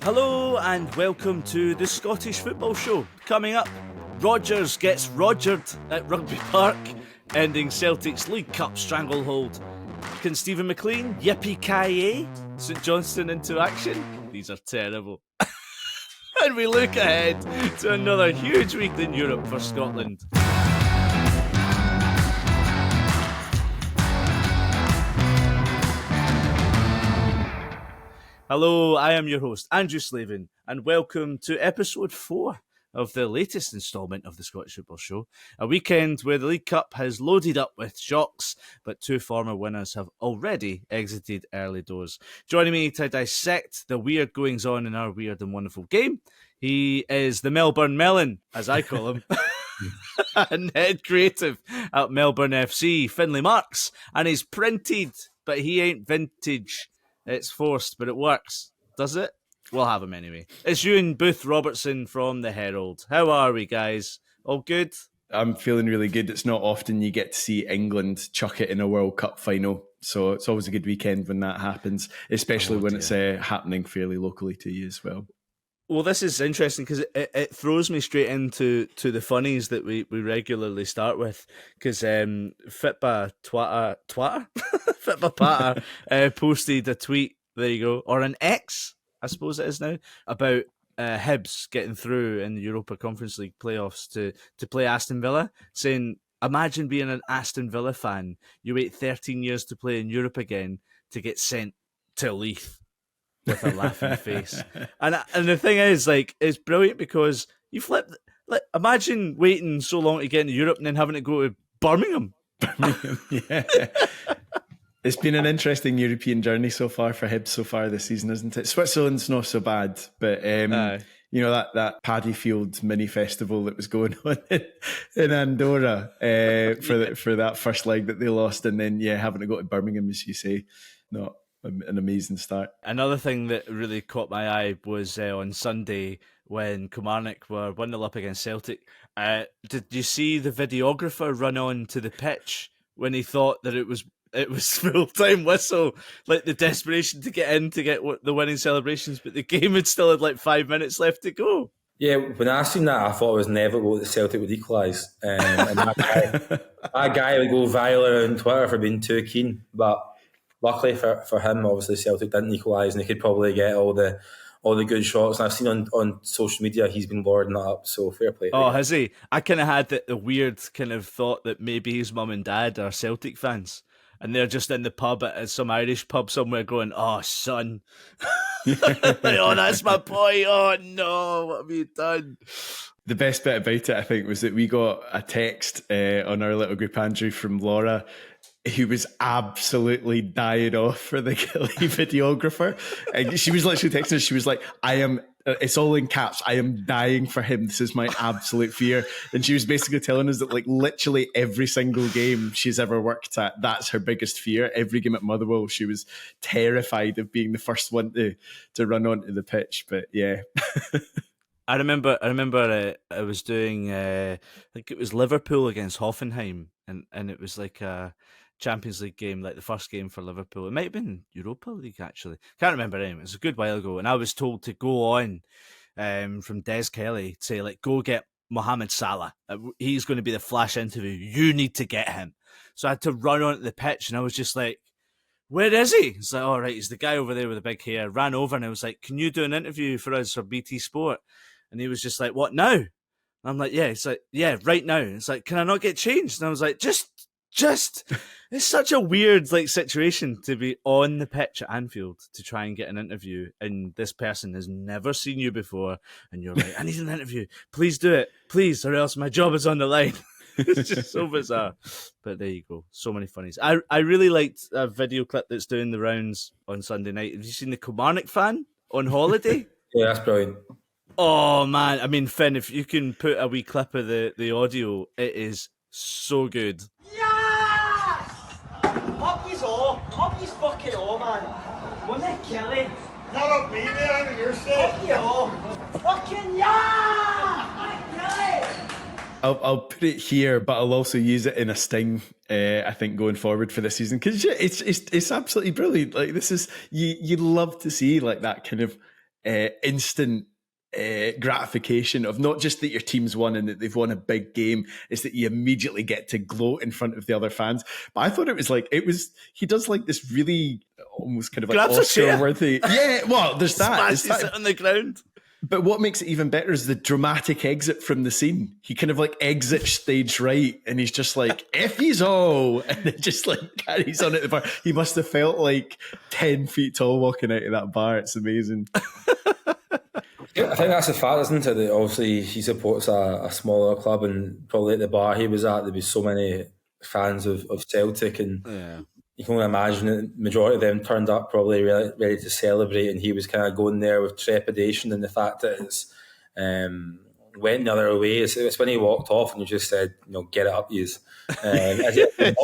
Hello and welcome to the Scottish Football Show. Coming up, Rodgers gets Rogered at Rugby Park, ending Celtic's League Cup stranglehold. Can Steven MacLean yippee-ki-yay St Johnstone into action? These are terrible. And we look ahead to another huge week in Europe for Scotland. Hello, I am your host, Andrew Slaven, and welcome to episode 4 of the latest instalment of the Scottish Football Show. A weekend where the League Cup has loaded up with shocks, but two former winners have already exited early doors. Joining me to dissect the weird goings-on in our weird and wonderful game, he is the Melbourne Melon, as I call him, and head creative at Melbourne FC, Findlay Marks, and he's printed, but he ain't vintage. It's forced, but it works. Does it? We'll have him anyway. It's Euan Robertson from the Herald. How are we, guys? All good? I'm feeling really good. It's not often you get to see England chuck it in a World Cup final. So it's always a good weekend when that happens, especially when it's happening fairly locally to you as well. Well, this is interesting because it throws me straight into the funnies that we regularly start with. Because Fitba Patter posted a tweet, there you go, or an X, I suppose it is now, about Hibs getting through in the Europa Conference League playoffs to play Aston Villa, saying, imagine being an Aston Villa fan. You wait 13 years to play in Europe again to get sent to Leith. With a laughing face. And the thing is, like, it's brilliant because you flip. Like, imagine waiting so long to get into Europe and then having to go to Birmingham. Yeah. It's been an interesting European journey so far for Hibs so far this season, isn't it? Switzerland's not so bad, but you know that Paddyfield mini festival that was going on in Andorra for that first leg that they lost, and then having to go to Birmingham, as you say, not an amazing start. Another thing that really caught my eye was on Sunday when Kilmarnock were 1-0 up against Celtic. Did you see the videographer run on to the pitch when he thought that it was full-time whistle, like the desperation to get in to get the winning celebrations, but the game had still had like 5 minutes left to go? Yeah, when I seen that, I thought it was inevitable that Celtic would equalise. And that guy would go viral around Twitter for being too keen, but luckily for him, obviously Celtic didn't equalise, and they could probably get all the good shots. And I've seen on social media he's been lording that up. So fair play. Oh, has he? I kind of had the weird kind of thought that maybe his mum and dad are Celtic fans, and they're just in the pub at some Irish pub somewhere, going, "Oh, son, oh, that's my boy. Oh no, what have you done?" The best bit about it, I think, was that we got a text on our little group, Andrew, from Laura, who was absolutely dying off for the Gilly videographer. And she was literally texting us, she was like, it's all in caps, I am dying for him. This is my absolute fear. And she was basically telling us that, like, literally every single game she's ever worked at, that's her biggest fear. Every game at Motherwell, she was terrified of being the first one to run onto the pitch. But yeah. I remember I was doing, I think it was Liverpool against Hoffenheim, and it was like a Champions League game, like the first game for Liverpool. It might have been Europa League, actually. Can't remember anyway. It was a good while ago. And I was told to go on from Des Kelly to say, like, go get Mohamed Salah. He's going to be the flash interview. You need to get him. So I had to run onto the pitch, and I was just like, where is he? It's like, all right, he's the guy over there with the big hair. Ran over, and I was like, can you do an interview for us for BT Sport? And he was just like, what now? And I'm like, yeah. It's like, yeah, right now. And it's like, can I not get changed? And I was like, just, it's such a weird, like, situation to be on the pitch at Anfield to try and get an interview, and this person has never seen you before, and you're like, I need an interview. Please do it. Please, or else my job is on the line. It's just so bizarre. But there you go. So many funnies. I really liked a video clip that's doing the rounds on Sunday night. Have you seen the Kilmarnock fan on holiday? Yeah, that's brilliant. Oh, man. I mean, Finn, if you can put a wee clip of the audio, it is so good. Yes! Up he's all. Up he's fucking all, man. Wasn't it Kelly? Not up me, man, and you're sick. Up you all. Fucking yeah! Kelly! I'll put it here, but I'll also use it in a sting. I think going forward for this season, because it's absolutely brilliant. Like, this is you love to see like that kind of instant gratification of not just that your team's won and that they've won a big game, it's that you immediately get to gloat in front of the other fans. But I thought he does like this really almost kind of like Oscar worthy. Yeah, well, there's that. Smashes it on the ground. But what makes it even better is the dramatic exit from the scene. He kind of like exits stage right, and he's just like, F yous all, and it just like carries on at the bar. He must have felt like 10 feet tall walking out of that bar. It's amazing. I think that's the fact, isn't it? That obviously he supports a smaller club, and probably at the bar he was at, there was so many fans of Celtic, and you can only imagine that the majority of them turned up probably ready to celebrate, and he was kind of going there with trepidation, and the fact that it's went the other way. It's when he walked off and you just said, get it up, yous.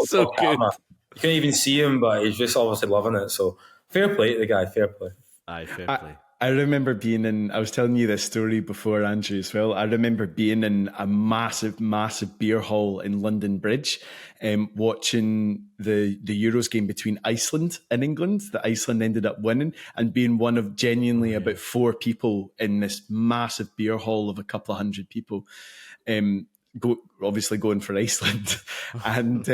So good. You couldn't even see him, but he's just obviously loving it. So fair play to the guy, fair play. Aye, fair play. I remember being I was telling you this story before, Andrew, as well. I remember being in a massive, massive beer hall in London Bridge, watching the Euros game between Iceland and England that Iceland ended up winning, and being one of genuinely about 4 people in this massive beer hall of a couple of hundred people. Obviously going for Iceland. And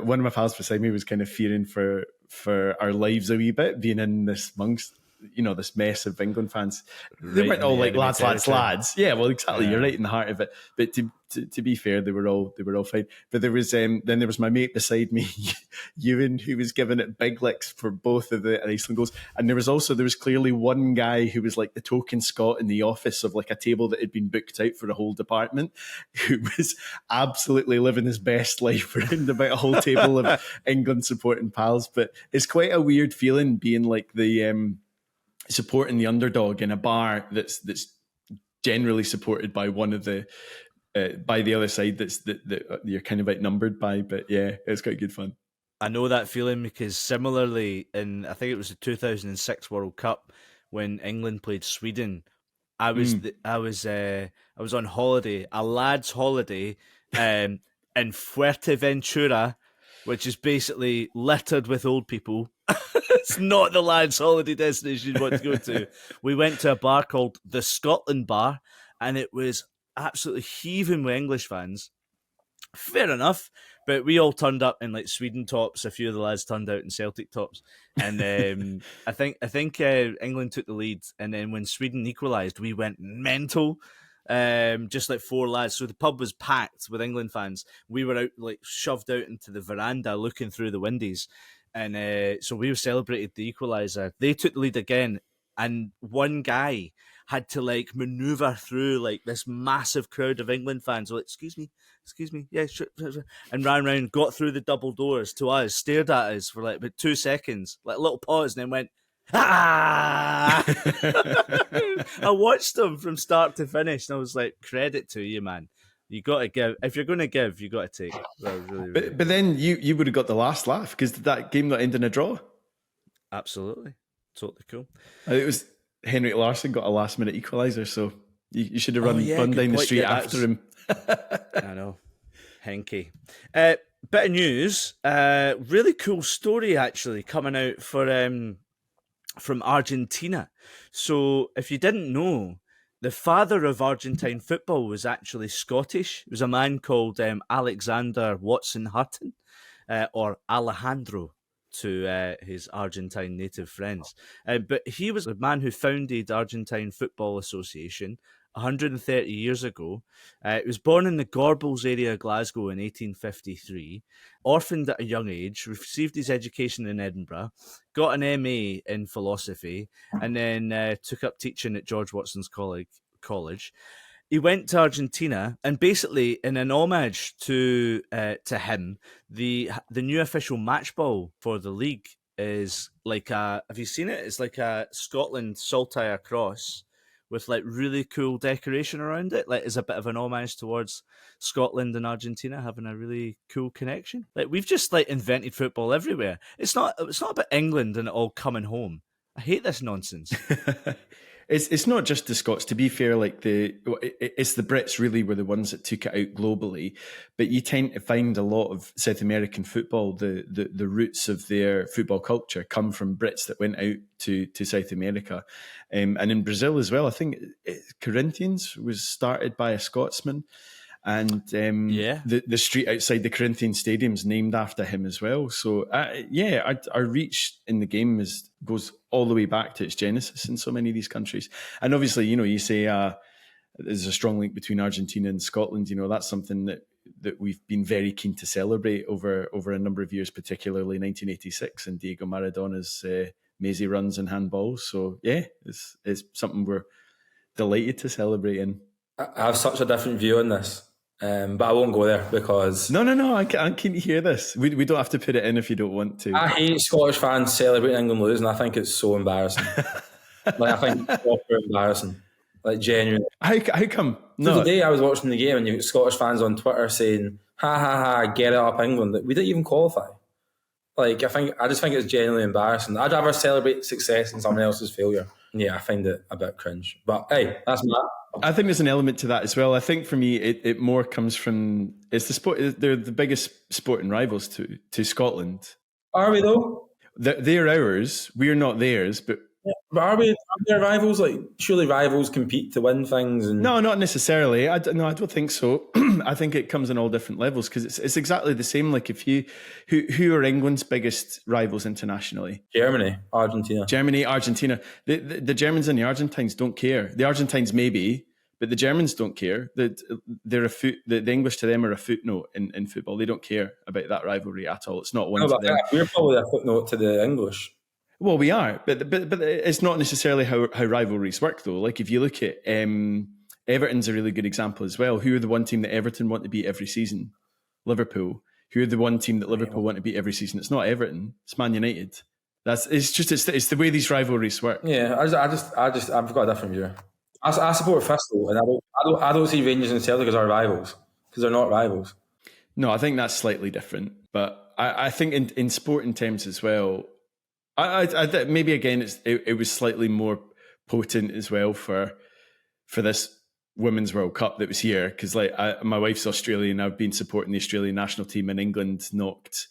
one of my pals beside me was kind of fearing for our lives a wee bit, being in this amongst this mess of England fans. They weren't all like lads. Yeah, well, exactly. Yeah. You're right in the heart of it. But to be fair, they were all fine. But there was then there was my mate beside me, Euan, who was giving it big licks for both of the Iceland goals. And there was clearly one guy who was like the token Scot in the office of like a table that had been booked out for a whole department, who was absolutely living his best life around about a whole table of England supporting pals. But it's quite a weird feeling being like the supporting the underdog in a bar that's generally supported by one of the by the other side that you're kind of outnumbered by. But yeah, it's quite good fun. I know that feeling because similarly in, I think it was the 2006 World Cup when England played Sweden, I was on holiday, a lad's holiday, in Fuerteventura, which is basically littered with old people. It's not the lad's holiday destination you'd want to go to. We went to a bar called the Scotland Bar, and it was absolutely heaving with English fans. Fair enough, but we all turned up in like Sweden tops. A few of the lads turned out in Celtic tops, and I think England took the lead. And then when Sweden equalised, we went mental. Just like 4 lads. So the pub was packed with England fans. We were out, like shoved out into the veranda, looking through the windies, and so we celebrated the equaliser. They took the lead again, and one guy had to like maneuver through like this massive crowd of England fans. Like, excuse me, yeah, sure, and ran around, got through the double doors to us, stared at us for like about 2 seconds, like a little pause, and then went, ah! I watched them from start to finish, and I was like, credit to you, man. You got to give. If you're going to give, you got to take. Really but then you would have got the last laugh because that game not end in a draw. Absolutely, totally cool. It was Henrik Larsson got a last minute equaliser, so you should have run down the street after him. I know, Henke. Bit of news. Really cool story actually coming out from Argentina. So if you didn't know, the father of Argentine football was actually Scottish. It was a man called Alexander Watson Hutton, or Alejandro to his Argentine native friends. But he was the man who founded Argentine Football Association 130 years ago. He was born in the Gorbals area of Glasgow in 1853, orphaned at a young age, received his education in Edinburgh, got an MA in philosophy, and then took up teaching at George Watson's College. He went to Argentina, and basically, in an homage to him, the new official match ball for the league is like have you seen it? It's like a Scotland saltire cross with like really cool decoration around it, like as a bit of an homage towards Scotland and Argentina having a really cool connection. Like we've just like invented football everywhere. It's not about England and it all coming home. I hate this nonsense. it's not just the Scots. To be fair, like it's the Brits really were the ones that took it out globally. But you tend to find a lot of South American football, the roots of their football culture come from Brits that went out to South America, and in Brazil as well. I think Corinthians was started by a Scotsman. And the street outside the Corinthians Stadium's named after him as well. So our reach in the game goes all the way back to its genesis in so many of these countries. And obviously, you say there's a strong link between Argentina and Scotland. That's something that we've been very keen to celebrate over a number of years, particularly 1986 and Diego Maradona's mazy runs and handballs. So it's something we're delighted to celebrate in. I have such a different view on this. But I won't go there because... No, I'm keen to hear this. We don't have to put it in if you don't want to. I hate Scottish fans celebrating England losing. I think it's so embarrassing. I think it's proper embarrassing. Genuinely. How come? No. Today I was watching the game and you got Scottish fans on Twitter saying, ha ha ha, get it up England. We didn't even qualify. I just think it's genuinely embarrassing. I'd rather celebrate success than someone else's failure. Yeah, I find it a bit cringe. But hey, that's my... I think there's an element to that as well. I think for me, it more comes from it's the sport. They're the biggest sporting rivals to Scotland. Are we though? They're ours. We're not theirs. But are we? Are there rivals? Surely rivals compete to win things. And... No, not necessarily. I don't think so. I think it comes in all different levels because it's exactly the same. Like if who are England's biggest rivals internationally? Germany, Argentina. The Germans and the Argentines don't care. The Argentines maybe, but the Germans don't care. The English to them are a footnote in football. They don't care about that rivalry at all. It's not one to them. We're probably a footnote to the English. Well, we are, but it's not necessarily how rivalries work, though. Like if you look at Everton's a really good example as well. Who are the one team that Everton want to beat every season? Liverpool. Who are the one team that Liverpool want to beat every season? It's not Everton. It's Man United. It's the way these rivalries work. Yeah, I've got a different view. I support Thistle, and I don't see Rangers and Celtic as our rivals because they're not rivals. No, I think that's slightly different, but I think in sporting terms as well. I maybe again it was slightly more potent as well for this Women's World Cup that was here because my wife's Australian. I've been supporting the Australian national team, and England knocked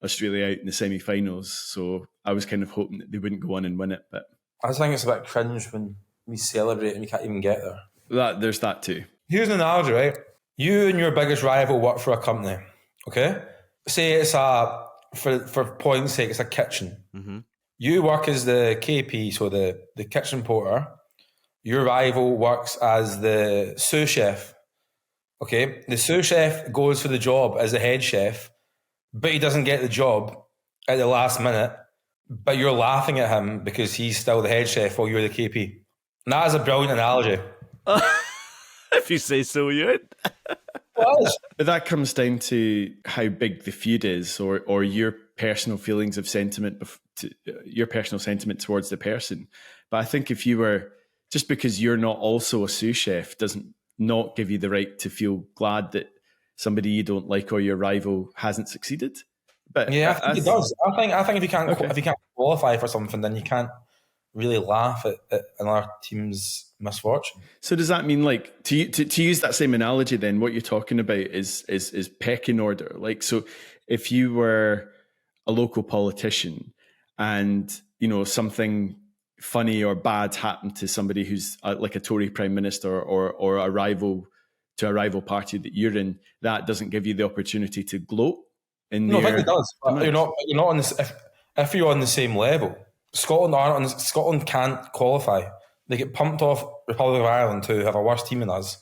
Australia out in the semi-finals. So I was kind of hoping that they wouldn't go on and win it. But I just think it's a bit cringe when we celebrate and we can't even get there. There's that too. Here's an analogy, right? You and your biggest rival work for a company, okay? Say it's for point's sake, it's a kitchen. Mm-hmm. You work as the KP, so the kitchen porter. Your rival works as the sous chef. Okay? The sous chef goes for the job as the head chef, but he doesn't get the job at the last minute, but you're laughing at him because he's still the head chef while you're the KP. And that is a brilliant analogy. If you say so, Euan. But that comes down to how big the feud is, or your personal feelings of sentiment, your personal sentiment towards the person. But I think if you were, just because you're not also a sous chef, doesn't not give you the right to feel glad that somebody you don't like or your rival hasn't succeeded. But yeah, I think it does. I think if you can't qualify for something, then you can't really laugh at another team's misfortune. So does that mean, like, to use that same analogy, then what you're talking about is pecking order? Like, so if you were a local politician and something funny or bad happened to somebody who's like a Tory prime minister or a rival to a rival party that you're in, that doesn't give you the opportunity to gloat in I think it does. You're not on this. If you're on the same level, Scotland can't qualify. They get pumped off Republic of Ireland, who have a worse team than us.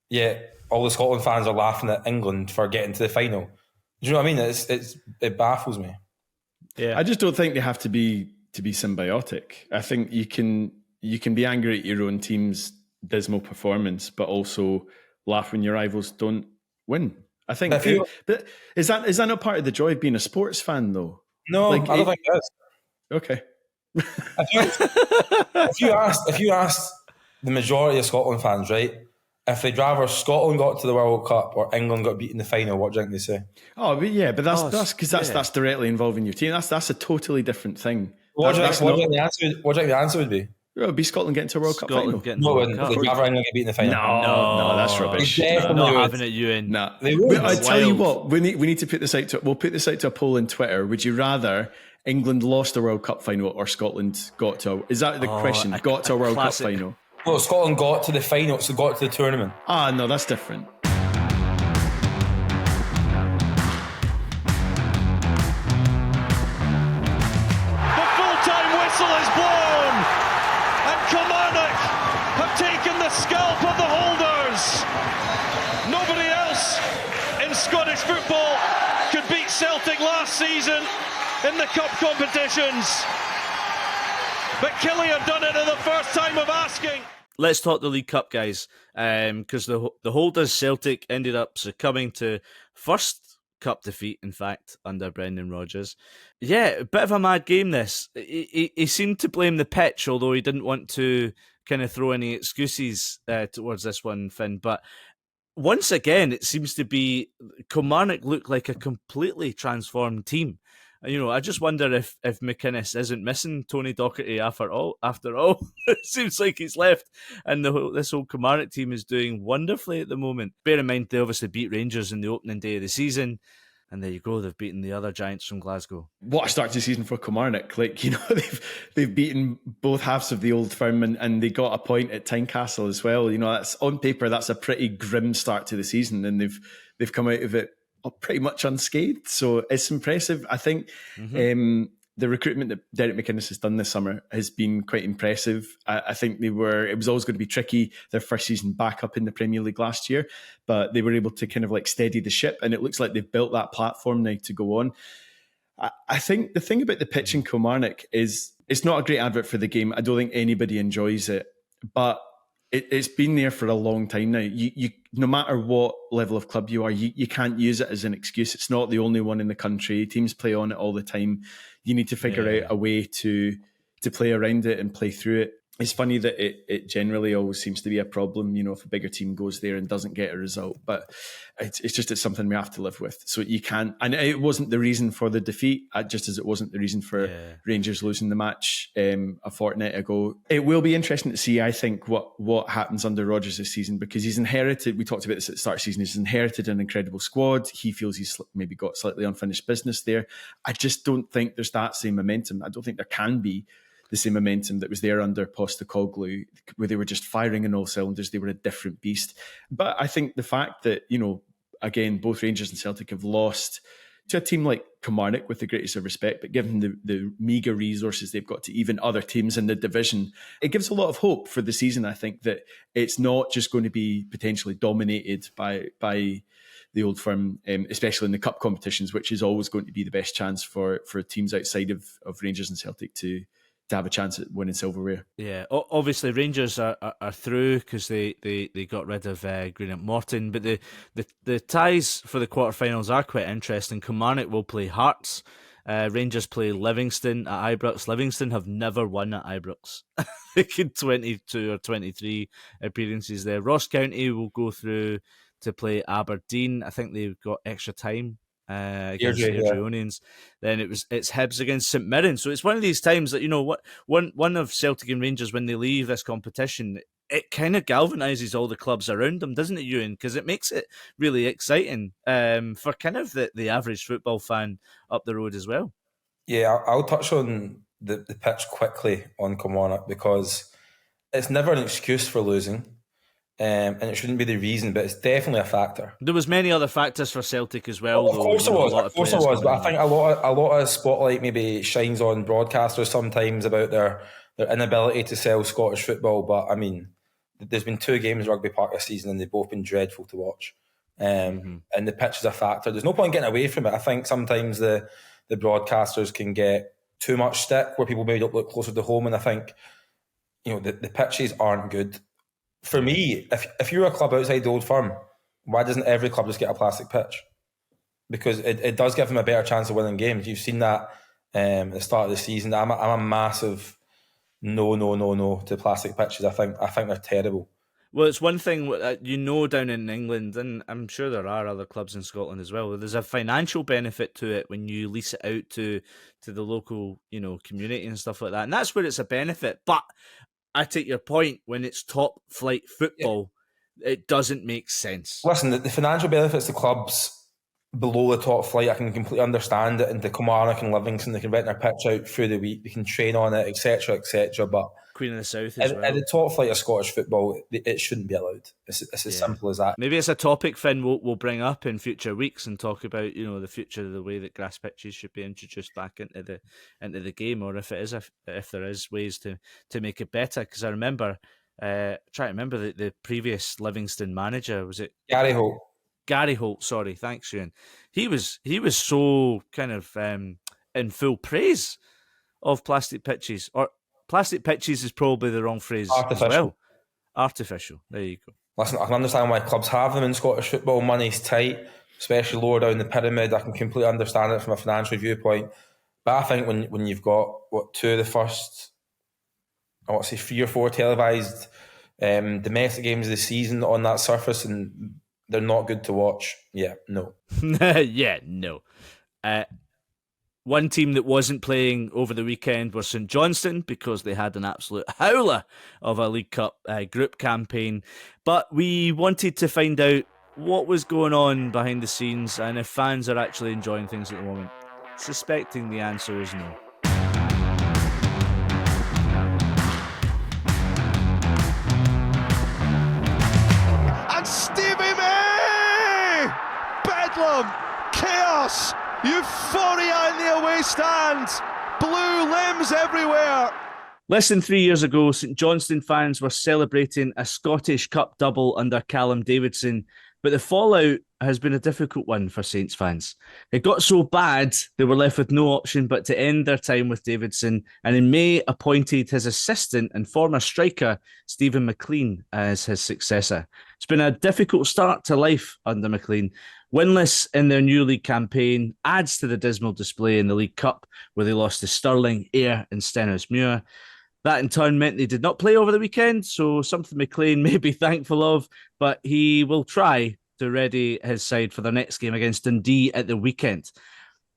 Yet all the Scotland fans are laughing at England for getting to the final. Do you know what I mean? It baffles me. Yeah, I just don't think they have to be symbiotic. I think you can be angry at your own team's dismal performance, but also laugh when your rivals don't win. I think. But is that not part of the joy of being a sports fan, though? No, I don't think it is. Okay. If you asked the majority of Scotland fans, right, if they'd rather Scotland got to the World Cup or England got beat in the final, what do you think they say? Oh, but yeah, but that's because that's directly involving your team. That's a totally different thing. What do you think the answer would be? It'll be Scotland getting to a World Cup final. Scotland getting to No, the World when Cup. they'd rather England get beaten in the final. No, that's rubbish. They definitely Not would. having it, Euan. Nah. They would. I tell you Wild. what, we need to put this out to. We'll put this out to a poll on Twitter. Would you rather England lost a World Cup final or Scotland got to? Is that the question? Got to a World classic. Cup final? Well, Scotland got to the final, so got to the tournament. No, that's different. The full-time whistle is blown, and Kilmarnock have taken the scalp of the holders. Nobody else in Scottish football could beat Celtic last season in the cup competitions. But Killie have done it at the first time of asking. Let's talk the League Cup, guys, because the holders Celtic ended up succumbing to first cup defeat, in fact, under Brendan Rodgers. Yeah, a bit of a mad game, this. He seemed to blame the pitch, although he didn't want to kind of throw any excuses towards this one, Finn. But once again, it seems to be Kilmarnock look like a completely transformed team. You know, I just wonder if McInnes isn't missing Tony Docherty after all. It seems like he's left, and this whole Kilmarnock team is doing wonderfully at the moment. Bear in mind, they obviously beat Rangers in the opening day of the season, and there you go, they've beaten the other giants from Glasgow. What a start to the season for Kilmarnock. Like, you know, they've beaten both halves of the Old Firm and they got a point at Tynecastle as well. You know, that's on paper, that's a pretty grim start to the season, and they've come out of it pretty much unscathed. So it's impressive. I think the recruitment that Derek McInnes has done this summer has been quite impressive. I think it was always going to be tricky, their first season back up in the Premier League last year, but they were able to kind of like steady the ship, and it looks like they've built that platform now to go on. I think the thing about the pitch in Kilmarnock is it's not a great advert for the game. I don't think anybody enjoys it, but it's been there for a long time now. You no matter what level of club you are, you can't use it as an excuse. It's not the only one in the country. Teams play on it all the time. You need to figure out a way to play around it and play through it. It's funny that it generally always seems to be a problem, you know, if a bigger team goes there and doesn't get a result. But it's something we have to live with. So you can't, and it wasn't the reason for the defeat, just as it wasn't the reason for Rangers losing the match a fortnight ago. It will be interesting to see, I think, what happens under Rodgers this season, because he's inherited, we talked about this at the start of the season, he's inherited an incredible squad. He feels he's maybe got slightly unfinished business there. I just don't think there's that same momentum. I don't think there can be the same momentum that was there under Postecoglou, where they were just firing on all cylinders. They were a different beast. But I think the fact that, you know, again, both Rangers and Celtic have lost to a team like Kilmarnock, with the greatest of respect, but given the meagre resources they've got to even other teams in the division, it gives a lot of hope for the season. I think that it's not just going to be potentially dominated by the Old Firm, especially in the cup competitions, which is always going to be the best chance for teams outside of Rangers and Celtic to have a chance at winning silverware. Yeah, obviously Rangers are through because they got rid of Greenock Morton, but the ties for the quarterfinals are quite interesting. Kilmarnock will play Hearts. Rangers play Livingston at Ibrox. Livingston have never won at Ibrox. They could 22 or 23 appearances there. Ross County will go through to play Aberdeen. I think they've got extra time against the Airdrieonians. Then it's Hibs against St Mirren. So it's one of these times that, you know, one of Celtic and Rangers, when they leave this competition, it kind of galvanises all the clubs around them, doesn't it, Euan? Because it makes it really exciting for kind of the average football fan up the road as well. Yeah, I'll touch on the pitch quickly on Kilmarnock, because it's never an excuse for losing. And it shouldn't be the reason, but it's definitely a factor. There was many other factors for Celtic as well. Of course it was. But I think a lot of spotlight maybe shines on broadcasters sometimes about their inability to sell Scottish football. But I mean, there's been 2 games at Rugby Park this season, and they've both been dreadful to watch. And the pitch is a factor. There's no point getting away from it. I think sometimes the broadcasters can get too much stick where people maybe don't look closer to home. And I think, you know, the pitches aren't good. For me, if you're a club outside the Old Firm, why doesn't every club just get a plastic pitch? Because it does give them a better chance of winning games. You've seen that at the start of the season. I'm a massive no to plastic pitches. I think they're terrible. Well, it's one thing, you know, down in England, and I'm sure there are other clubs in Scotland as well, there's a financial benefit to it when you lease it out to the local, you know, community and stuff like that. And that's where it's a benefit. But I take your point. When it's top flight football, it doesn't make sense. Listen, the financial benefits to clubs below the top flight, I can completely understand it. Into Kilmarnock and Livingston, they can rent their pitch out through the week, they can train on it, etc., etc. But Queen of the South as well. At the top flight of Scottish football, it shouldn't be allowed. It's as simple as that. Maybe it's a topic, Finn, we'll bring up in future weeks and talk about, the future of the way that grass pitches should be introduced back into the game, or if there is ways to make it better. Because I remember, trying to remember the previous Livingston manager, was it Gary Holt? Gary Holt, sorry, thanks, Euan. He was so kind of in full praise of plastic pitches, or plastic pitches is probably the wrong phrase as well. Artificial. There you go. Listen, I can understand why clubs have them in Scottish football. Money's tight, especially lower down the pyramid. I can completely understand it from a financial viewpoint. But I think when you've got two of the first, 3 or 4 televised domestic games of the season on that surface, and they're not good to watch. Yeah, no. Yeah, no. One team that wasn't playing over the weekend was St Johnstone, because they had an absolute howler of a League Cup group campaign. But we wanted to find out what was going on behind the scenes and if fans are actually enjoying things at the moment. Suspecting the answer is no. And Stevie May! Bedlam! Chaos! Euphoria in the away stand! Blue limbs everywhere! Less than 3 years ago, St Johnstone fans were celebrating a Scottish Cup double under Callum Davidson, but the fallout has been a difficult one for Saints fans. It got so bad they were left with no option but to end their time with Davidson, and in May appointed his assistant and former striker Steven MacLean as his successor. It's been a difficult start to life under MacLean. Winless in their new league campaign adds to the dismal display in the League Cup, where they lost to Stirling, Ayr and Stenhousemuir. That in turn meant they did not play over the weekend, so something MacLean may be thankful of, but he will try to ready his side for their next game against Dundee at the weekend.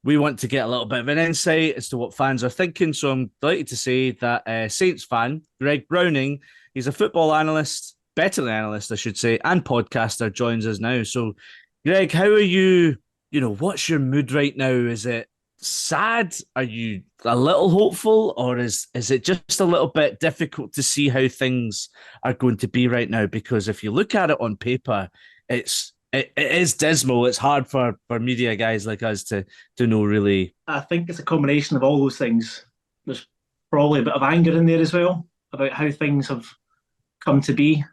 We want to get a little bit of an insight as to what fans are thinking, so I'm delighted to say that Saints fan, Greg Browning, he's a football analyst, betting analyst I should say, and podcaster, joins us now. So Greg, how are you? What's your mood right now? Is it sad? Are you a little hopeful, or is it just a little bit difficult to see how things are going to be right now? Because if you look at it on paper, it is dismal. It's hard for media guys like us to know really. I think it's a combination of all those things. There's probably a bit of anger in there as well about how things have come to be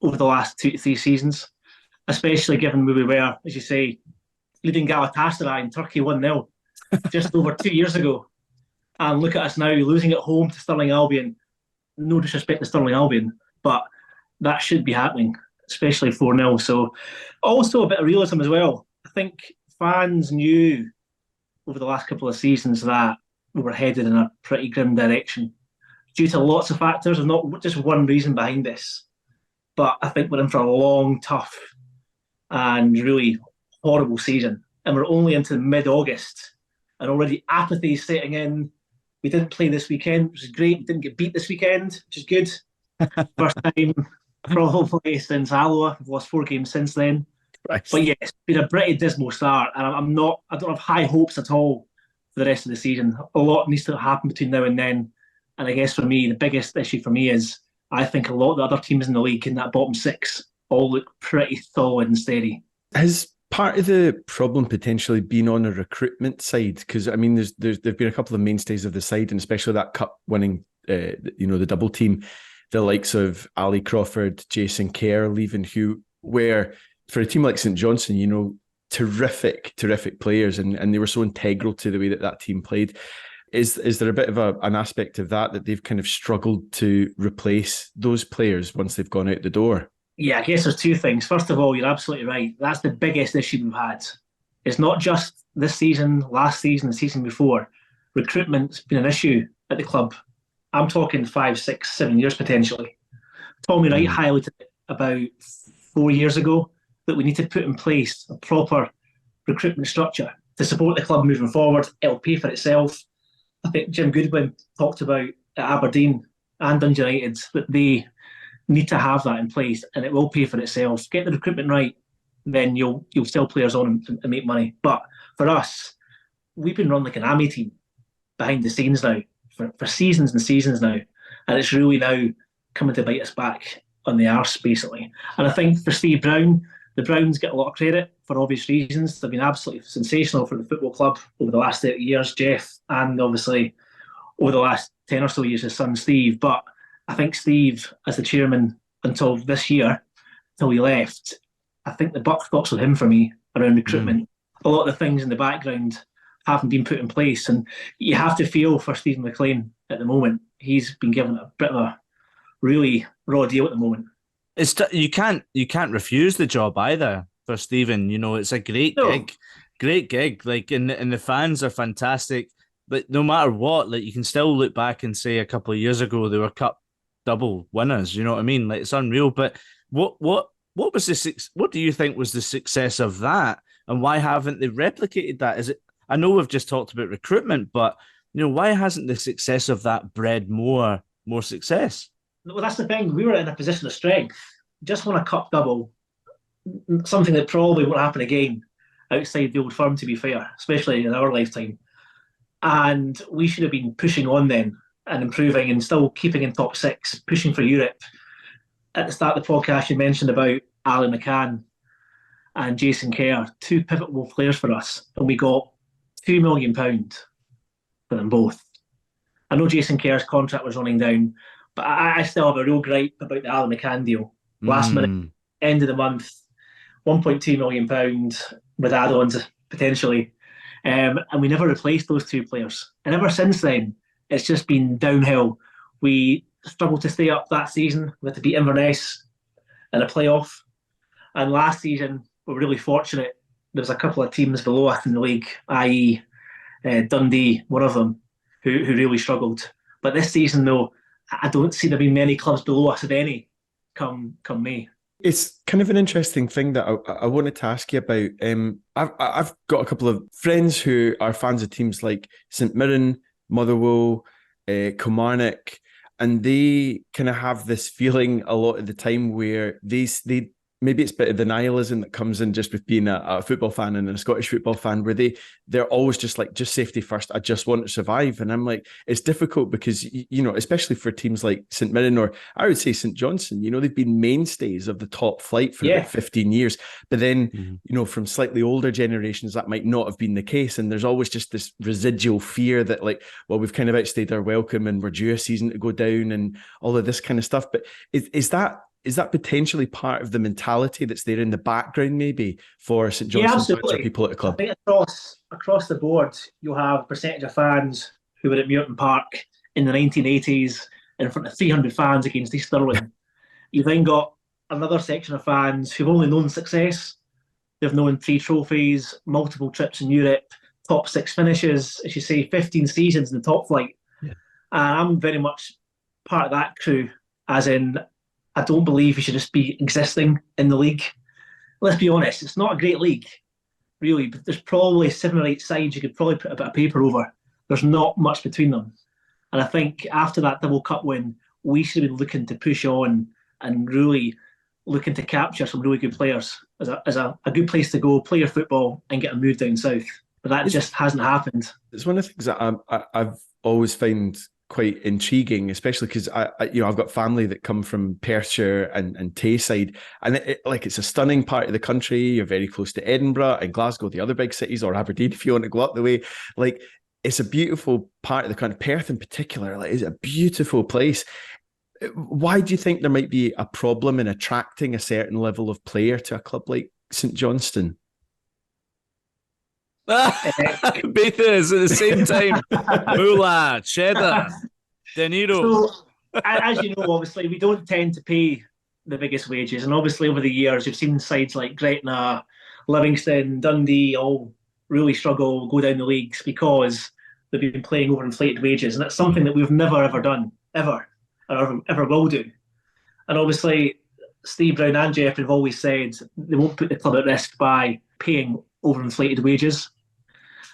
over the last 2 to 3 seasons, especially given where we were, as you say, leading Galatasaray in Turkey 1-0 just over 2 years ago. And look at us now, losing at home to Stirling Albion. No disrespect to Stirling Albion, but that should be happening, especially 4-0. So also a bit of realism as well. I think fans knew over the last couple of seasons that we were headed in a pretty grim direction due to lots of factors, and not just one reason behind this. But I think we're in for a long, tough and really horrible season. And we're only into mid-August, and already apathy is setting in. We didn't play this weekend, which is great. We didn't get beat this weekend, which is good. First time probably since Alloa. We've lost 4 games since then. Right. But yeah, it's been a pretty dismal start, and I don't have high hopes at all for the rest of the season. A lot needs to happen between now and then. And I guess for me, the biggest issue for me is I think a lot of the other teams in the league in that bottom 6 all look pretty solid and steady. Has part of the problem potentially been on a recruitment side? Because I mean, there's been a couple of mainstays of the side, and especially that cup winning, the double team, the likes of Ali Crawford, Jason Kerr leaving, where for a team like St Johnstone, terrific players, and they were so integral to the way that team played. Is there a bit of an aspect of that they've kind of struggled to replace those players once they've gone out the door? Yeah, I guess there's 2 things. First of all, you're absolutely right. That's the biggest issue we've had. It's not just this season, last season, the season before. Recruitment's been an issue at the club. I'm talking 5, 6, 7 years potentially. Tommy Wright highlighted it about 4 years ago that we need to put in place a proper recruitment structure to support the club moving forward. It'll pay for itself. I think Jim Goodwin talked about at Aberdeen and Dundee United that they need to have that in place, and it will pay for itself. Get the recruitment right, then you'll sell players on and make money. But for us, we've been run like an army team behind the scenes now for seasons and seasons now, and it's really now coming to bite us back on the arse, basically. And I think for Steve Brown, the Browns get a lot of credit for obvious reasons. They've been absolutely sensational for the football club over the last 30 years, Jeff, and obviously over the last 10 or so years, his son Steve. But I think Steve, as the chairman until this year, till he left, I think the buck stops with him for me around recruitment. A lot of the things in the background haven't been put in place, and you have to feel for Steven MacLean at the moment. He's been given a bit of a really raw deal at the moment. You can't refuse the job either for Steven. You know, it's a great gig. Like, and the fans are fantastic. But no matter what, like, you can still look back and say a couple of years ago they were cup double winners. You know what I mean? Like, it's unreal. But what was what do you think was the success of that, and why haven't they replicated that? Is it? I know we've just talked about recruitment, but you know, why hasn't the success of that bred more success? Well, that's the thing. We were in a position of strength. Just won a cup double, something that probably won't happen again outside the old firm, to be fair, especially in our lifetime. And we should have been pushing on then and improving and still keeping in top six, pushing for Europe. At the start of the podcast, you mentioned about Ali McCann and Jason Kerr, two pivotal players for us, and we got £2 million for them both. I know Jason Kerr's contract was running down, but I still have a real gripe about the Ali McCann deal. Last minute, end of the month, £1.2 million with add-ons potentially. And we never replaced those two players. And ever since then, it's just been downhill. We struggled to stay up that season. We had to beat Inverness in a playoff. And last season, we were really fortunate. There was a couple of teams below us in the league, i.e. Dundee, one of them, who really struggled. But this season, though, I don't see there being many clubs below us, if any, come May. It's kind of an interesting thing that I wanted to ask you about. I've got a couple of friends who are fans of teams like St Mirren, Motherwell, Kilmarnock, and they kind of have this feeling a lot of the time where they maybe it's a bit of the nihilism that comes in just with being a football fan and a Scottish football fan, where they're always just like, just safety first, I just want to survive. And I'm like, it's difficult because, you know, especially for teams like St Mirren, or I would say St Johnstone, you know, they've been mainstays of the top flight for about 15 years. But then, you know, from slightly older generations, that might not have been the case. And there's always just this residual fear that, like, well, we've kind of outstayed our welcome and we're due a season to go down and all of this kind of stuff. But is that potentially part of the mentality that's there in the background, maybe, for St Johnstone fans or people at the club? I think across the board, you'll have a percentage of fans who were at Muirton Park in the 1980s in front of 300 fans against East Stirling. You've then got another section of fans who've only known success. They've known 3 trophies, multiple trips in Europe, top 6 finishes, as you say, 15 seasons in the top flight. Yeah. And I'm very much part of that crew, as in, I don't believe we should just be existing in the league. Let's be honest, it's not a great league, really, but there's probably 7 or 8 sides you could probably put a bit of paper over. There's not much between them. And I think after that double cup win, we should be looking to push on and really looking to capture some really good players as a good place to go, play your football and get a move down south. But that just hasn't happened. It's one of the things that I've always found quite intriguing, especially because I've got family that come from Perthshire and Tayside, and it's a stunning part of the country. You're very close to Edinburgh and Glasgow, the other big cities, or Aberdeen if you want to go up the way. Like, it's a beautiful part of the country. Perth in particular, like, is a beautiful place. Why do you think there might be a problem in attracting a certain level of player to a club like St Johnstone? Beaters at the same time. Moolah, cheddar, De Niro. So, as you know, obviously, we don't tend to pay the biggest wages. And obviously, over the years, you've seen sides like Gretna, Livingston, Dundee all really struggle, go down the leagues because they've been playing overinflated wages. And that's something that we've never, ever done, ever will do. And obviously, Steve Brown and Jeff have always said they won't put the club at risk by paying overinflated wages.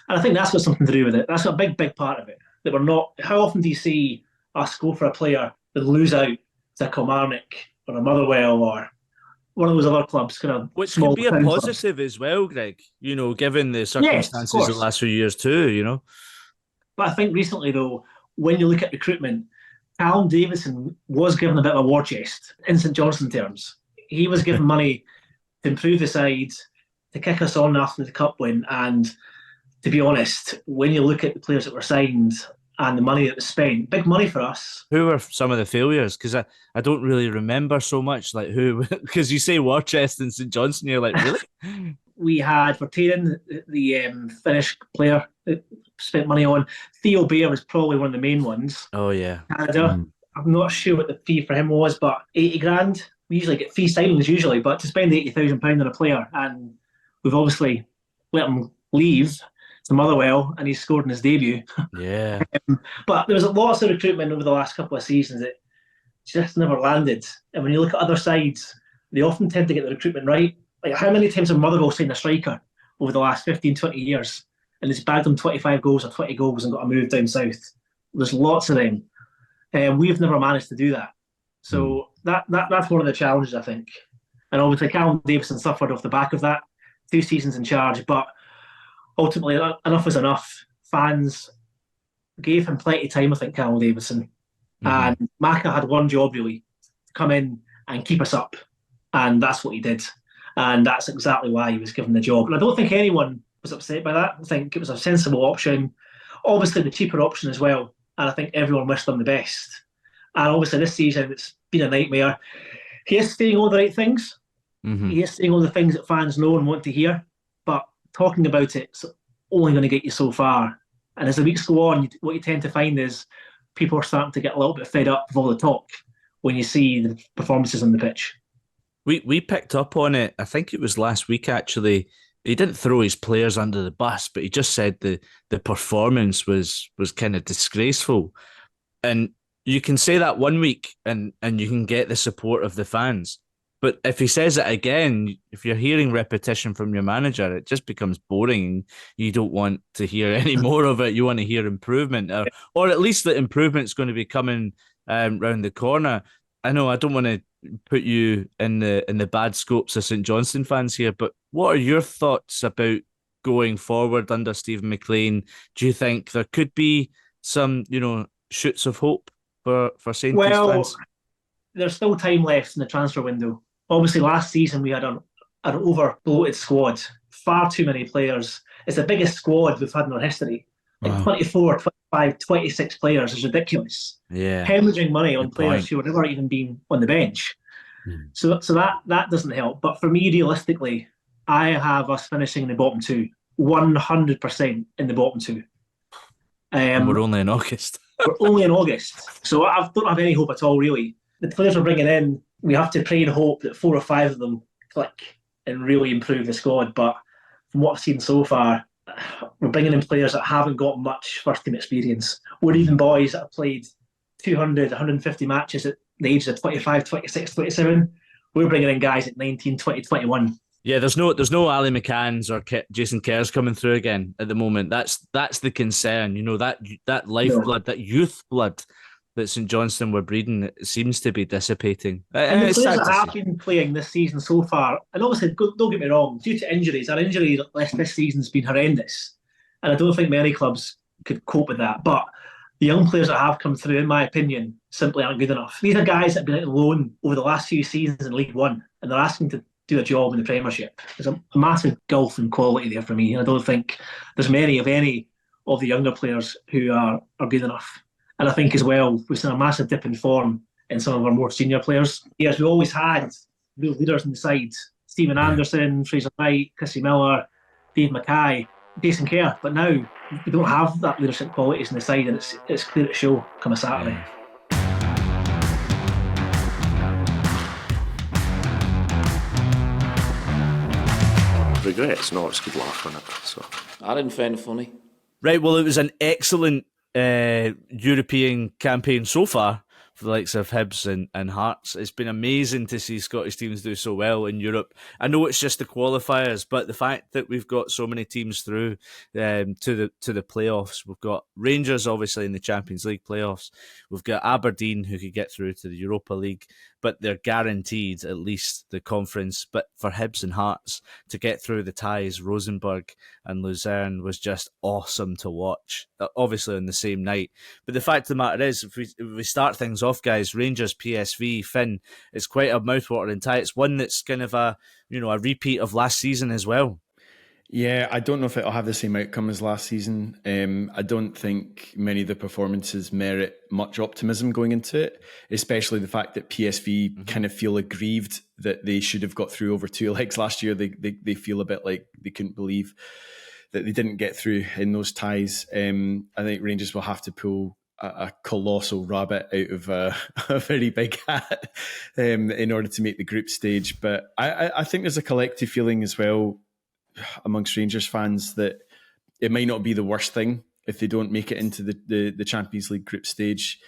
And I think that's got something to do with it. That's a big, big part of it. That we're not. How often do you see us go for a player they'd lose out to Kilmarnock or a Motherwell or one of those other clubs, kind of Which small can be a town clubs. positive as well, Greg. Given the Yes, circumstances of of the course. last few years too. But I think recently, though, when you look at recruitment, Callum Davidson was given a bit of a war chest in St Johnstone terms. He was given money to improve the side, to kick us on after the cup win. And to be honest, when you look at the players that were signed and the money that was spent, big money for us. Who were some of the failures? Because I don't really remember so much. Like who? Because you say Worcester and St Johnstone, you're like, really? We had Verteren, the Finnish player that spent money on. Theo Bair was probably one of the main ones. Oh yeah. Canada. I'm not sure what the fee for him was, but 80 grand. We usually get fee signings usually, but to spend £80,000 on a player, and we've obviously let him leave to Motherwell, and he's scored in his debut. Yeah. But there was lots of recruitment over the last couple of seasons that just never landed. And when you look at other sides, they often tend to get the recruitment right. Like, how many times have Motherwell signed a striker over the last 15, 20 years and he's bagged them 25 goals or 20 goals and got a move down south? There's lots of them. We've never managed to do that. So that's one of the challenges, I think. And obviously, Callum Davidson suffered off the back of that. 2 seasons in charge, but ultimately, enough was enough. Fans gave him plenty of time, I think, Callum Davidson. And Maka had one job, really, to come in and keep us up. And that's what he did. And that's exactly why he was given the job. And I don't think anyone was upset by that. I think it was a sensible option. Obviously, the cheaper option as well. And I think everyone wished them the best. And obviously, this season, it's been a nightmare. He is saying all the right things. He is saying all the things that fans know and want to hear. But talking about it's only going to get you so far. And as the weeks go on, what you tend to find is people are starting to get a little bit fed up with all the talk when you see the performances on the pitch. We picked up on it. I think it was last week, actually. He didn't throw his players under the bus, but he just said the performance was kind of disgraceful. And you can say that one week and you can get the support of the fans. But if he says it again, if you're hearing repetition from your manager, it just becomes boring. You don't want to hear any more of it. You want to hear improvement, or at least the improvement's going to be coming round the corner. I know I don't want to put you in the bad scopes of St Johnstone fans here, but what are your thoughts about going forward under Steven MacLean? Do you think there could be some, shoots of hope for St fans? There's still time left in the transfer window. Obviously, last season we had an over-bloated squad. Far too many players. It's the biggest squad we've had in our history. Like 24, 25, 26 players is ridiculous. Yeah. Hemorrhaging money on Good players point. who were never even been on the bench. So that doesn't help. But for me, realistically, I have us finishing in the bottom 2. 100% in the bottom 2. And we're only in August. We're only in August. So I don't have any hope at all, really. The players we're bringing in, we have to pray and hope that 4 or 5 of them click and really improve the squad. But from what I've seen so far, we're bringing in players that haven't got much first-team experience. Or even boys that have played 200, 150 matches at the ages of 25, 26, 27. We're bringing in guys at 19, 20, 21. Yeah, there's no Ali McCanns or Jason Kerr's coming through again at the moment. That's the concern. That lifeblood, that youth blood that St Johnstone were breeding, it seems to be dissipating. And the players that have been playing this season so far, and obviously, don't get me wrong, due to injuries, our injury list this season's been horrendous. And I don't think many clubs could cope with that. But the young players that have come through, in my opinion, simply aren't good enough. These are guys that have been out on loan over the last few seasons in League One, and they're asking to do a job in the Premiership. There's a massive gulf in quality there for me. And I don't think there's many of the younger players who are good enough. And I think as well, we've seen a massive dip in form in some of our more senior players. Yes, we always had real leaders on the side. Stephen Anderson, Fraser Knight, Chrissy Miller, Dave Mackay, Jason Kerr. But now we don't have that leadership qualities on the side, and it's clear to show come a Saturday. Regrets? No, it's good laugh on it. So I didn't find it funny. Right, well, it was an excellent European campaign so far the likes of Hibs and Hearts. It's been amazing to see Scottish teams do so well in Europe. I know it's just the qualifiers, but the fact that we've got so many teams through to the playoffs. We've got Rangers obviously in the Champions League playoffs. We've got Aberdeen who could get through to the Europa League, but they're guaranteed at least the conference. But for Hibs and Hearts to get through the ties, Rosenborg and Luzern was just awesome to watch, obviously on the same night. But the fact of the matter is, if we start things off, guys, Rangers, PSV, Finn, it's quite a mouthwatering tie. It's one that's kind of a repeat of last season as well. Yeah, I don't know if it'll have the same outcome as last season. I don't think many of the performances merit much optimism going into it, especially the fact that PSV kind of feel aggrieved that they should have got through over 2 legs last year. They feel a bit like they couldn't believe that they didn't get through in those ties. I think Rangers will have to pull a colossal rabbit out of a very big hat in order to make the group stage. But I think there's a collective feeling as well amongst Rangers fans that it might not be the worst thing if they don't make it into the Champions League group stage.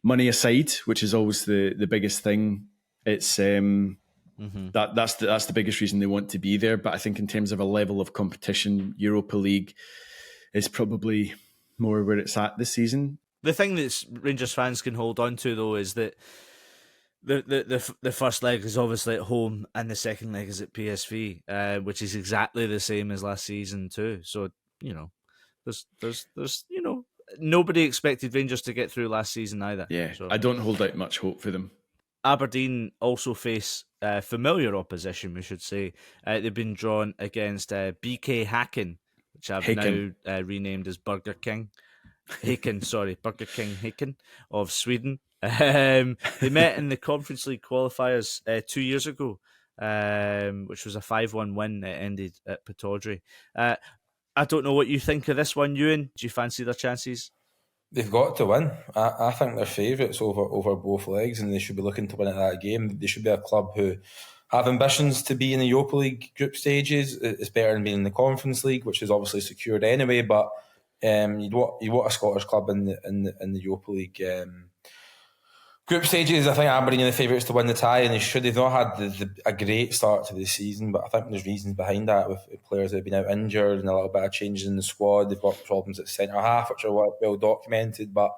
Money aside, which is always the biggest thing, it's that's the biggest reason they want to be there. But I think in terms of a level of competition, Europa League is probably more where it's at this season. The thing that Rangers fans can hold on to though is that the first leg is obviously at home and the second leg is at PSV, which is exactly the same as last season too. So there's nobody expected Rangers to get through last season either. Yeah, so I don't hold out much hope for them. Aberdeen also face familiar opposition, we should say. They've been drawn against BK Häcken, which I've now renamed as Burger King. Burger King Häcken of Sweden. They met in the Conference League qualifiers 2 years ago, which was a 5-1 win that ended at Pittodrie. I don't know what you think of this one, Euan. Do you fancy their chances? They've got to win. I think they're favourites over both legs, and they should be looking to win at that game. They should be a club who have ambitions to be in the Europa League group stages. It's better than being in the Conference League, which is obviously secured anyway. But you want a Scottish club in the Europa League group stages. I think Aberdeen are the favourites to win the tie, and they've not had a great start to the season, but I think there's reasons behind that with players that have been out injured and a little bit of changes in the squad. They've got problems at centre half, which are well documented, but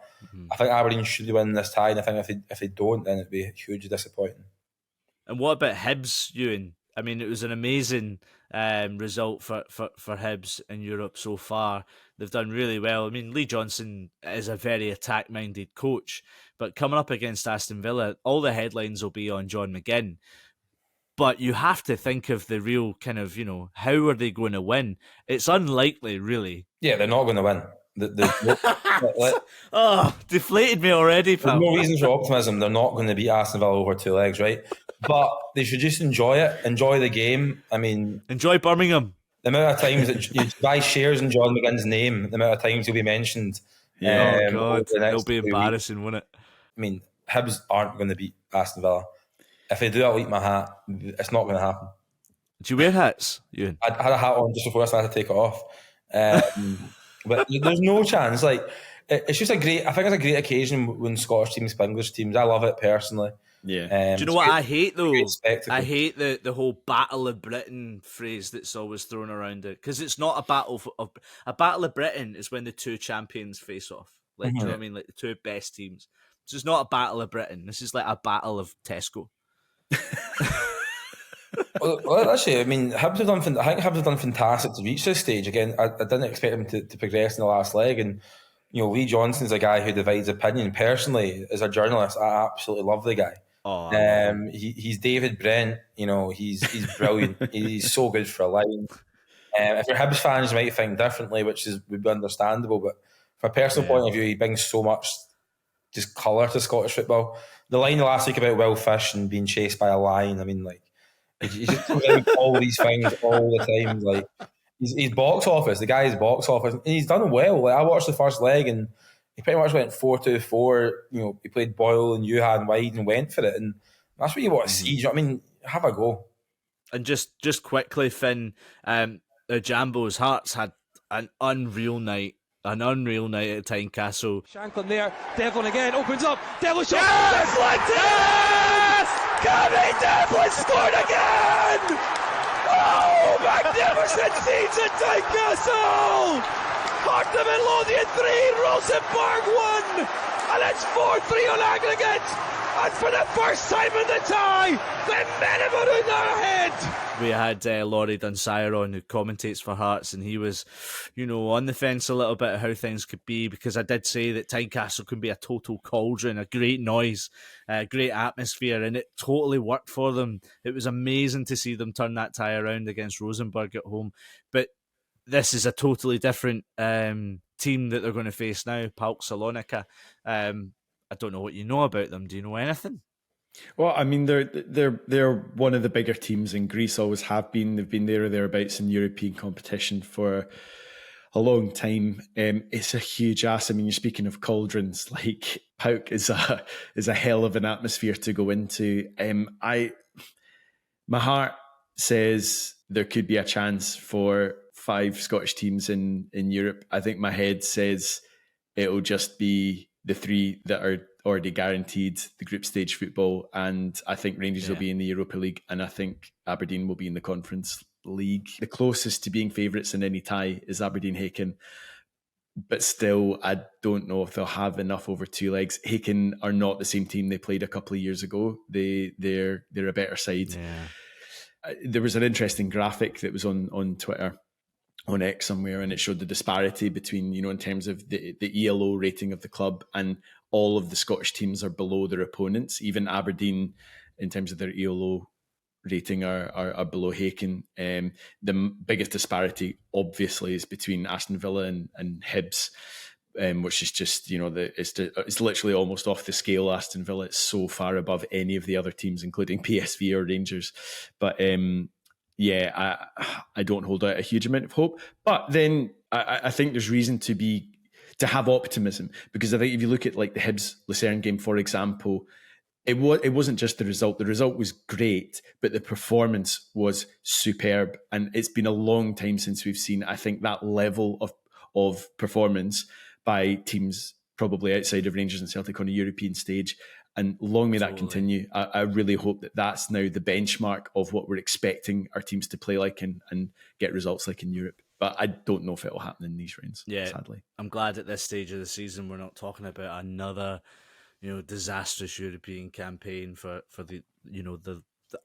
I think Aberdeen should win this tie, and I think if they don't, then it'd be hugely disappointing. And what about Hibs, Euan? I mean, it was an amazing result for Hibs in Europe so far. They've done really well. I mean, Lee Johnson is a very attack-minded coach, but coming up against Aston Villa, all the headlines will be on John McGinn. But you have to think of the real kind of, how are they going to win? It's unlikely, really. Yeah, they're not going to win. Deflated me already, pal. There's no reasons for optimism. They're not going to beat Aston Villa over 2 legs, right? But they should just enjoy it, enjoy the game. I mean, enjoy Birmingham. The amount of times that you buy shares in John McGinn's name, the amount of times he'll be mentioned. Oh God, it'll be embarrassing, won't it? I mean, Hibs aren't going to beat Aston Villa. If they do, I'll eat my hat. It's not going to happen. Do you wear hats, Euan? I had a hat on just before I started to take it off. But there's no chance. Like, it's just I think it's a great occasion when Scottish teams play English teams. I love it personally. Yeah. Do you know what I hate though? I hate the whole Battle of Britain phrase that's always thrown around it, because it's not a battle of a Battle of Britain is when the two champions face off. Like, do you know what I mean? Like the two best teams. So it's not a Battle of Britain. This is like a battle of Tesco. Well, actually, I mean, I think Hibs have done fantastic to reach this stage. Again, I didn't expect them to progress in the last leg, and Lee Johnson's a guy who divides opinion. Personally, as a journalist, I absolutely love the guy. He's David Brent. He's brilliant. He's so good for a line. If you're Hibs fans, you might think differently, which would be understandable. But from a personal point of view, he brings so much just colour to Scottish football. The line last week about Will Fish and being chased by a lion. I mean, like, he just comes out with all these things all the time. Like, he's box office. The guy is box office, and he's done well. Like, I watched the first leg, and he pretty much went 4-2-4. He played Boyle and Euan wide and went for it, and that's what you want to see. You know what I mean? Have a go. And just quickly, Finn, Jambo's Hearts had an unreal night an unreal night at Tynecastle. Shanklin there, Devlin again, opens up, Devlin shot, Devlin! Yes! Gary Devlin scored again! Oh, magnificent scenes at Tynecastle! Hartleman Lothian 3, Rosenborg 1, and it's 4-3 on aggregate, and for the first time in the tie, the men of Aruna are ahead! We had Laurie Dunsire on, who commentates for Hearts, and he was, on the fence a little bit of how things could be, because I did say that Tynecastle can be a total cauldron, a great noise, a great atmosphere, and it totally worked for them. It was amazing to see them turn that tie around against Rosenborg at home. But this is a totally different team that they're going to face now, PAOK Salonika. I don't know what you know about them. Do you know anything? Well, I mean, they're one of the bigger teams in Greece, always have been. They've been there or thereabouts in European competition for a long time. It's a huge ass. I mean, you're speaking of cauldrons, like PAOK is a hell of an atmosphere to go into. My heart says there could be a chance for 5 Scottish teams in Europe. I think my head says it'll just be the 3 that are already guaranteed the group stage football, and I think Rangers will be in the Europa League, and I think Aberdeen will be in the Conference League. The closest to being favourites in any tie is Aberdeen-Haken, but still, I don't know if they'll have enough over 2 legs. Haken are not the same team they played a couple of years ago. They're a better side. Yeah. There was an interesting graphic that was on Twitter, on X somewhere, and it showed the disparity between, in terms of the ELO rating of the club, and all of the Scottish teams are below their opponents. Even Aberdeen, in terms of their ELO rating, are below Haken. The biggest disparity, obviously, is between Aston Villa and Hibs, which is just, it's literally almost off the scale. Aston Villa, it's so far above any of the other teams, including PSV or Rangers. But I don't hold out a huge amount of hope. But then I think there's reason to have optimism, because I think if you look at like the Hibs Lucerne game, for example, it wasn't just the result. The result was great, but the performance was superb. And it's been a long time since we've seen, I think, that level of performance by teams probably outside of Rangers and Celtic on a European stage. And long may that continue. I really hope that that's now the benchmark of what we're expecting our teams to play like and get results like in Europe. But I don't know if it will happen in these rounds, sadly. I'm glad at this stage of the season we're not talking about another, disastrous European campaign for the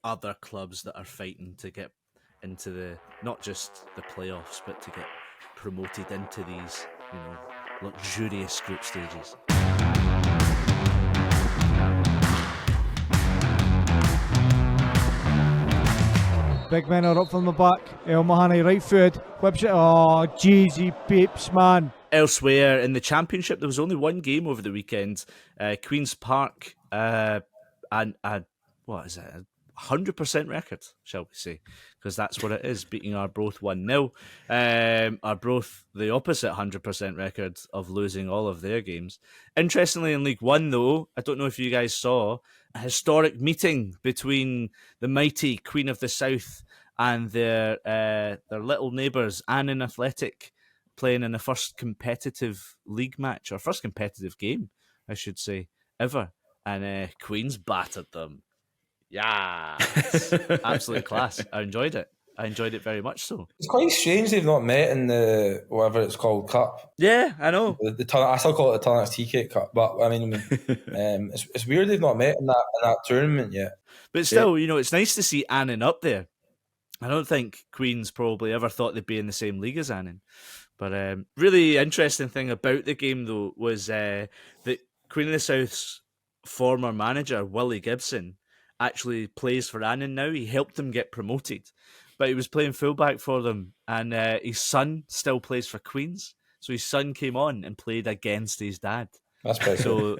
other clubs that are fighting to get into the, not just the playoffs, but to get promoted into these, luxurious group stages. Big men are up from the back. El Mahani right foot. Whips it. Oh, jeezy peeps, man. Elsewhere in the Championship, there was only one game over the weekend. Queen's Park, and what is it? 100% record, shall we say? Because that's what it is, beating Arbroath 1-0. Arbroath, the opposite 100% record of losing all of their games. Interestingly, in League One, though, I don't know if you guys saw, a historic meeting between the mighty Queen of the South and their little neighbours, Annan Athletic, playing in the first competitive league match, or first competitive game, I should say, ever. And Queen's battered them. Yeah, absolute class. I enjoyed it. I enjoyed it very much so. It's quite strange they've not met in the, whatever it's called, Cup. Yeah, I know. I still call it the Tunnocks Tea Cake Cup, but I mean, it's weird they've not met in that tournament yet. But still, it's nice to see Annan up there. I don't think Queen's probably ever thought they'd be in the same league as Annan. But really interesting thing about the game, though, was that Queen of the South's former manager, Willie Gibson, actually plays for Annan now. He helped them get promoted, but he was playing fullback for them, and his son still plays for Queens. So his son came on and played against his dad. That's pretty cool.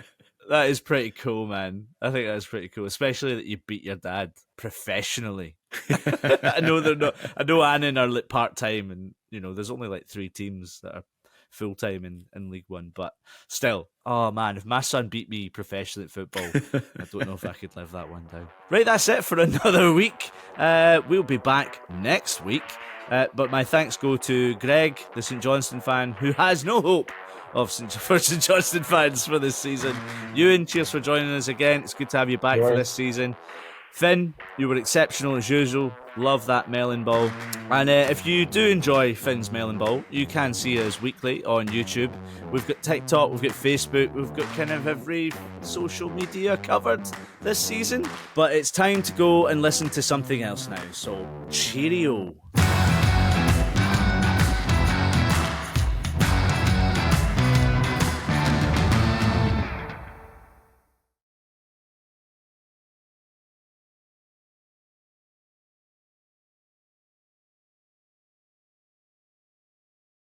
That is pretty cool, man. I think that's pretty cool, especially that you beat your dad professionally. I know they're not. I know Annan are part time, and there's only like 3 teams that are full time in League One. But still, oh man, if my son beat me professionally at football, I don't know if I could live that one down. Right, that's it for another week. We'll be back next week. But my thanks go to Greg, the St Johnstone fan, who has no hope for St Johnstone fans for this season. Euan, cheers for joining us again. It's good to have you back for this season. Finn, you were exceptional as usual. Love that melon ball. And if you do enjoy Finn's melon ball, you can see us weekly on YouTube. We've got TikTok, we've got Facebook, we've got kind of every social media covered this season. But it's time to go and listen to something else now. So cheerio.